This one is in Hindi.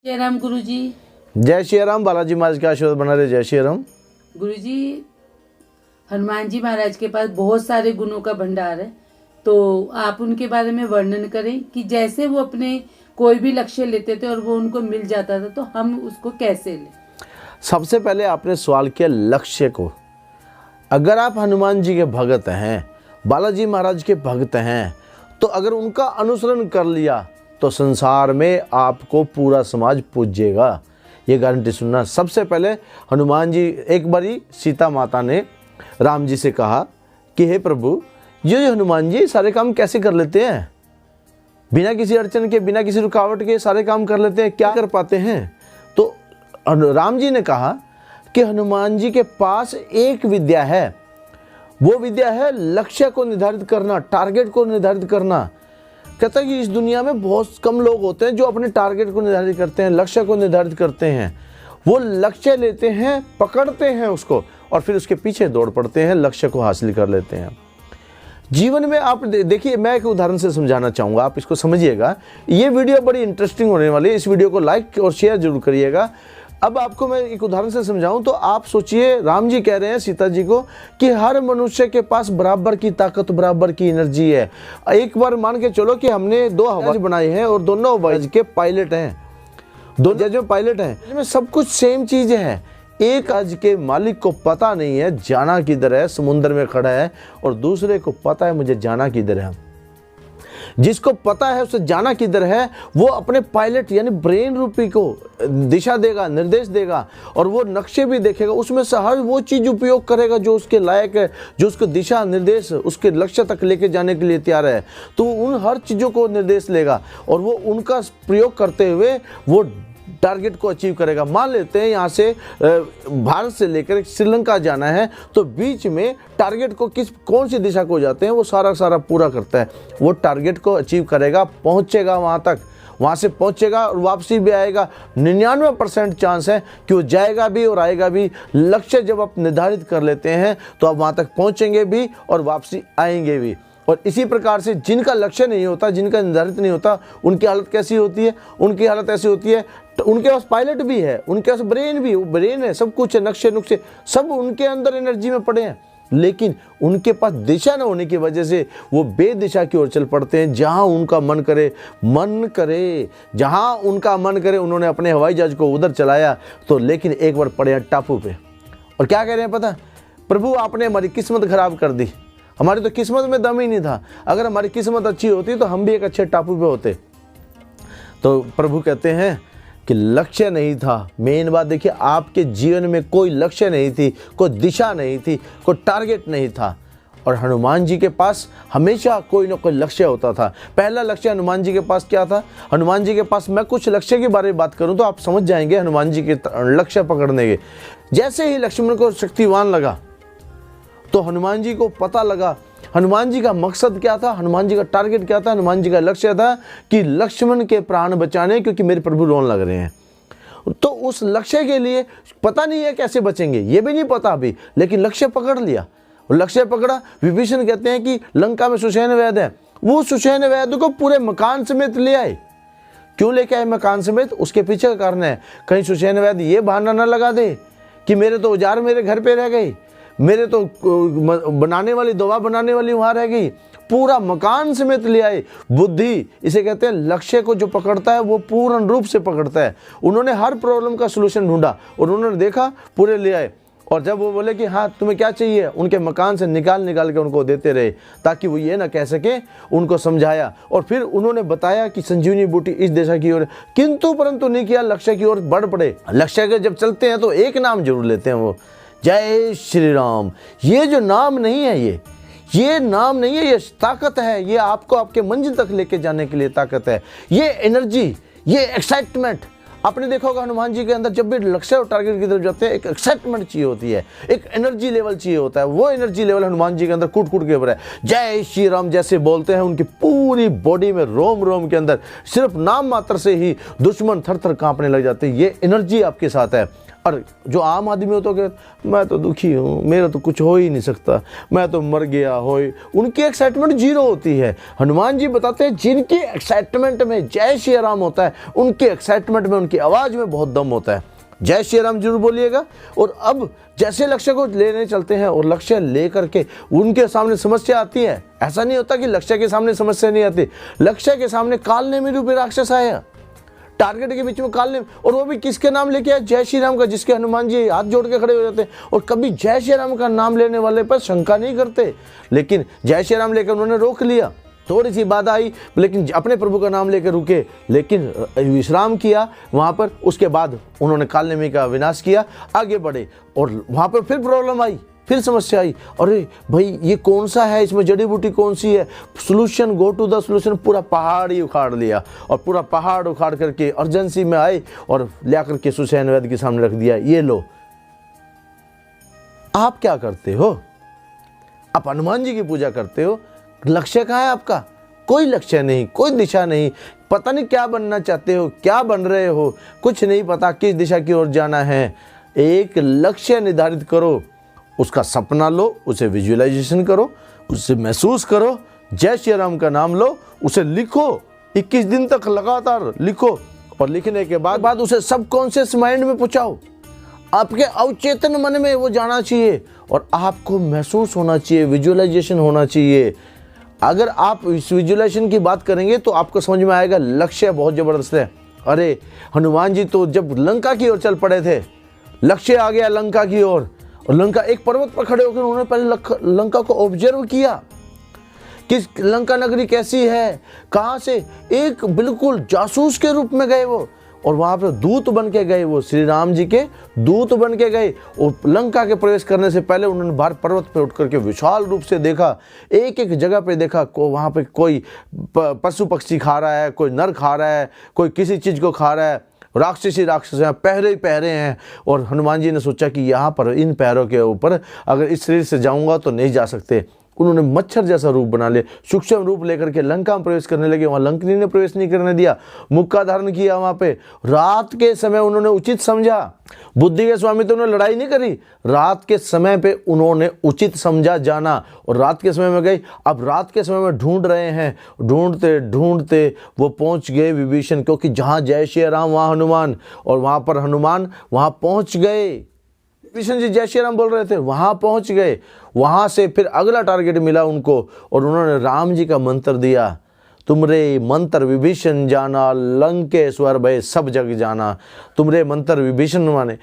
जय राम गुरु जी। जय श्री राम। बालाजी महाराज का आशीर्वाद बना रहे। जय श्री राम। गुरु जी, हनुमान जी महाराज के पास बहुत सारे गुणों का भंडार है, तो आप उनके बारे में वर्णन करें कि जैसे वो अपने कोई भी लक्ष्य लेते थे और वो उनको मिल जाता था, तो हम उसको कैसे लें। सबसे पहले आपने सवाल किया लक्ष्य को। अगर आप हनुमान जी के भगत हैं, बालाजी महाराज के भगत हैं, तो अगर उनका अनुसरण कर लिया तो संसार में आपको पूरा समाज पूजेगा, ये गारंटी सुनना। सबसे पहले हनुमान जी, एक बारी सीता माता ने राम जी से कहा कि हे प्रभु, ये हनुमान जी सारे काम कैसे कर लेते हैं, बिना किसी अड़चन के, बिना किसी रुकावट के सारे काम कर लेते हैं, क्या कर पाते हैं। तो राम जी ने कहा कि हनुमान जी के पास एक विद्या है, वो विद्या है लक्ष्य को निर्धारित करना, टारगेट को निर्धारित करना। कहता है कि इस दुनिया में बहुत कम लोग होते हैं जो अपने टारगेट को निर्धारित करते हैं, लक्ष्य को निर्धारित करते हैं। वो लक्ष्य लेते हैं, पकड़ते हैं उसको और फिर उसके पीछे दौड़ पड़ते हैं, लक्ष्य को हासिल कर लेते हैं। जीवन में आप देखिए, मैं एक उदाहरण से समझाना चाहूँगा, आप इसको समझिएगा। ये वीडियो बड़ी इंटरेस्टिंग होने वाली है, इस वीडियो को लाइक और शेयर जरूर करिएगा। अब आपको मैं एक उदाहरण से समझाऊं तो आप सोचिए, राम जी कह रहे हैं सीता जी को कि हर मनुष्य के पास बराबर की ताकत, बराबर की एनर्जी है। एक बार मान के चलो कि हमने 2 हवाई बनाए हैं और दोनों हवाई के पायलट हैं, दोनों जो पायलट हैं, इसमें सब कुछ सेम चीज़ है। एक आज के मालिक को पता नहीं है जाना किधर है, समुद्र में खड़ा है, और दूसरे को पता है मुझे जाना किधर है। जिसको पता है उसे जाना किधर है, वो अपने पायलट यानी ब्रेन रूपी को दिशा देगा, निर्देश देगा, और वो नक्शे भी देखेगा, उसमें से हर वो चीज़ उपयोग करेगा जो उसके लायक है, जो उसको दिशा निर्देश उसके लक्ष्य तक लेके जाने के लिए तैयार है। तो उन हर चीज़ों को निर्देश लेगा और वो उनका प्रयोग करते हुए वो टारगेट को अचीव करेगा। मान लेते हैं यहाँ से भारत से लेकर श्रीलंका जाना है, तो बीच में टारगेट को कौन सी दिशा को जाते हैं वो सारा पूरा करता है। वो टारगेट को अचीव करेगा, पहुँचेगा वहाँ तक, वहाँ से पहुँचेगा और वापसी भी आएगा। 99% चांस है कि वो जाएगा भी और आएगा भी। लक्ष्य जब आप निर्धारित कर लेते हैं तो आप वहाँ तक पहुँचेंगे भी और वापसी आएंगे भी। और इसी प्रकार से जिनका लक्ष्य नहीं होता, जिनका निर्धारित नहीं होता, उनकी हालत कैसी होती है? उनकी हालत ऐसी होती है, तो उनके पास पायलट भी है, उनके पास ब्रेन भी, ब्रेन है, सब कुछ है, नक्शे नुक्शे सब उनके अंदर एनर्जी में पड़े हैं, लेकिन उनके पास दिशा न होने की वजह से वो बेदिशा की ओर चल पड़ते हैं। जहां उनका मन करे, जहां उनका मन करे, उन्होंने अपने हवाई जहाज को उधर चलाया तो, लेकिन एक बार पड़े टापू पे और क्या कह रहे हैं पता? प्रभु आपने हमारी किस्मत खराब कर दी, हमारी तो किस्मत में दम ही नहीं था। अगर हमारी किस्मत अच्छी होती तो हम भी एक अच्छे टापू पे होते। तो प्रभु कहते हैं कि लक्ष्य नहीं था। मेन बात देखिए, आपके जीवन में कोई लक्ष्य नहीं थी, कोई दिशा नहीं थी, कोई टारगेट नहीं था, और हनुमान जी के पास हमेशा कोई ना कोई लक्ष्य होता था। पहला लक्ष्य हनुमान जी के पास क्या था? हनुमान जी के पास, मैं कुछ लक्ष्य के बारे में बात करूं तो आप समझ जाएंगे हनुमान जी के लक्ष्य पकड़ने के। जैसे ही लक्ष्मण को शक्तिवान लगा तो हनुमान जी को पता लगा हनुमान जी का मकसद क्या था, हनुमान जी का टारगेट क्या था। हनुमान जी का लक्ष्य था कि लक्ष्मण के प्राण बचाने, क्योंकि मेरे प्रभु रोने लग रहे हैं। तो उस लक्ष्य के लिए पता नहीं है कैसे बचेंगे, ये भी नहीं पता अभी, लेकिन लक्ष्य पकड़ लिया। लक्ष्य पकड़ा। विभीषण कहते हैं कि लंका में सुषेण वैद है, वो सुषेण वैद को पूरे मकान समेत ले आए। क्यों लेके आए मकान समेत? उसके पीछे का कारण है, कहीं सुषेण वैद ये बहाना न लगा दे कि मेरे तो औजार मेरे घर पे रह गई, मेरे तो बनाने वाली, दवा बनाने वाली वहां रह गई। पूरा मकान समेत ले आए। बुद्धि इसे कहते हैं, लक्ष्य को जो पकड़ता है वो पूर्ण रूप से पकड़ता है। उन्होंने हर प्रॉब्लम का सलूशन ढूंढा और उन्होंने देखा, पूरे ले आए। और जब वो बोले कि हाँ तुम्हें क्या चाहिए, उनके मकान से निकाल के उनको देते रहे, ताकि वो ये ना कह सके। उनको समझाया और फिर उन्होंने बताया कि संजीवनी बूटी इस दिशा की ओर, किंतु परंतु नहीं किया, लक्ष्य की ओर बढ़ पड़े। लक्ष्य के जब चलते हैं तो एक नाम जरूर लेते हैं, वो जय श्री राम। ये जो नाम नहीं है, ये नाम नहीं है, ये ताकत है। ये आपको आपके मंजिल तक लेके जाने के लिए ताकत है। ये एनर्जी, ये एक्साइटमेंट। आपने देखा होगा हनुमान जी के अंदर जब भी लक्ष्य और टारगेट की तरफ जाते हैं, एक एक्साइटमेंट चाहिए होती है, एक एनर्जी लेवल चाहिए होता है। वो एनर्जी लेवल हनुमान जी के अंदर कूट के ऊपर है। जय श्री राम जैसे बोलते हैं, उनकी पूरी बॉडी में, रोम रोम के अंदर सिर्फ नाम मात्र से ही दुश्मन थर थर कांपने लग जाते हैं। ये एनर्जी आपके साथ है। और जो आम आदमी हो तो कहते मैं तो दुखी हूँ, मेरा तो कुछ हो ही नहीं सकता, मैं तो मर गया हो। उनकी एक्साइटमेंट जीरो होती है। हनुमान जी बताते हैं जिनकी एक्साइटमेंट में जय श्री राम होता है, उनकी एक्साइटमेंट में, उनकी आवाज़ में बहुत दम होता है। जय श्री राम जरूर बोलिएगा। और अब जैसे लक्ष्य को लेने चलते हैं और लक्ष्य लेकर के उनके सामने समस्या आती है, ऐसा नहीं होता कि लक्ष्य के सामने समस्या नहीं आती। लक्ष्य के सामने कालनेमी रूपी राक्षस आया, टारगेट के बीच में कालनेमी, और वो भी किसके नाम लेके आया? जय श्री राम का, जिसके हनुमान जी हाथ जोड़ के खड़े हो जाते हैं और कभी जय श्री राम का नाम लेने वाले पर शंका नहीं करते। लेकिन जय श्री राम लेकर उन्होंने रोक लिया, थोड़ी सी बाधा आई, लेकिन अपने प्रभु का नाम लेकर रुके, लेकिन विश्राम किया वहाँ पर। उसके बाद उन्होंने कालनेमी का विनाश किया, आगे बढ़े, और वहाँ पर फिर प्रॉब्लम आई, फिर समस्या आई। अरे भाई ये कौन सा है, इसमें जड़ी बूटी कौन सी है? Solution, go to the solution. पूरा पहाड़ ही उखाड़ लिया, और पूरा पहाड़ उखाड़ करके अर्जेंसी में आए और ला करके सुसैन वैद्य के सामने रख दिया, ये लो। आप क्या करते हो? आप हनुमान जी की पूजा करते हो, लक्ष्य कहाँ है आपका? कोई लक्ष्य नहीं, कोई दिशा नहीं, पता नहीं क्या बनना चाहते हो, क्या बन रहे हो, कुछ नहीं पता किस दिशा की ओर जाना है। एक लक्ष्य निर्धारित करो, उसका सपना लो, उसे विजुअलाइजेशन करो, उसे महसूस करो, जय श्री राम का नाम लो, उसे लिखो, 21 दिन तक लगातार लिखो, और लिखने के बाद उसे सबकॉन्शियस माइंड में पहुंचाओ। आपके अवचेतन मन में वो जाना चाहिए और आपको महसूस होना चाहिए, विजुअलाइजेशन होना चाहिए। अगर आप इस विजुअलाइजेशन की बात करेंगे तो आपको समझ में आएगा लक्ष्य बहुत ज़बरदस्त है। अरे हनुमान जी तो जब लंका की ओर चल पड़े थे, लक्ष्य आ गया लंका की ओर, और लंका एक पर्वत पर खड़े होकर उन्होंने पहले लंका को ऑब्जर्व किया कि लंका नगरी कैसी है, कहाँ से, एक बिल्कुल जासूस के रूप में गए वो, और वहाँ पे दूत बन के गए, वो श्री राम जी के दूत बन के गए। और लंका के प्रवेश करने से पहले उन्होंने बाहर पर्वत पे उठ करके विशाल रूप से देखा, एक एक जगह पे देखा, वहाँ पे कोई पशु पक्षी खा रहा है, कोई नर खा रहा है, कोई किसी चीज़ को खा रहा है, राक्षसी राक्षस हैं, पहरे ही पहरे हैं। और हनुमान जी ने सोचा कि यहाँ पर इन पैरों के ऊपर अगर इस शरीर से जाऊँगा तो नहीं जा सकते। उन्होंने मच्छर जैसा रूप बना लिया, सूक्ष्म रूप लेकर के लंका में प्रवेश करने लगे। वहाँ लंकनी ने प्रवेश नहीं करने दिया, मुख का धारण किया। वहाँ पे रात के समय उन्होंने उचित समझा, बुद्धि के स्वामी तो उन्होंने लड़ाई नहीं करी, रात के समय पे उन्होंने उचित समझा जाना, और रात के समय में गई। अब रात के समय में ढूंढ रहे हैं, ढूंढते ढूंढते वो पहुँच गए विभीषण, क्योंकि जहाँ जय श्री राम वहाँ हनुमान, और वहाँ पर हनुमान वहाँ पहुँच गए। विभीषण जी जय श्री राम बोल रहे थे, वहाँ पहुँच गए। वहाँ से फिर अगला टारगेट मिला उनको, और उन्होंने राम जी का मंत्र दिया, तुमरे मंत्र विभीषण जाना, लंकेश्वर भय सब जग जाना। तुमरे मंत्र विभीषण माने,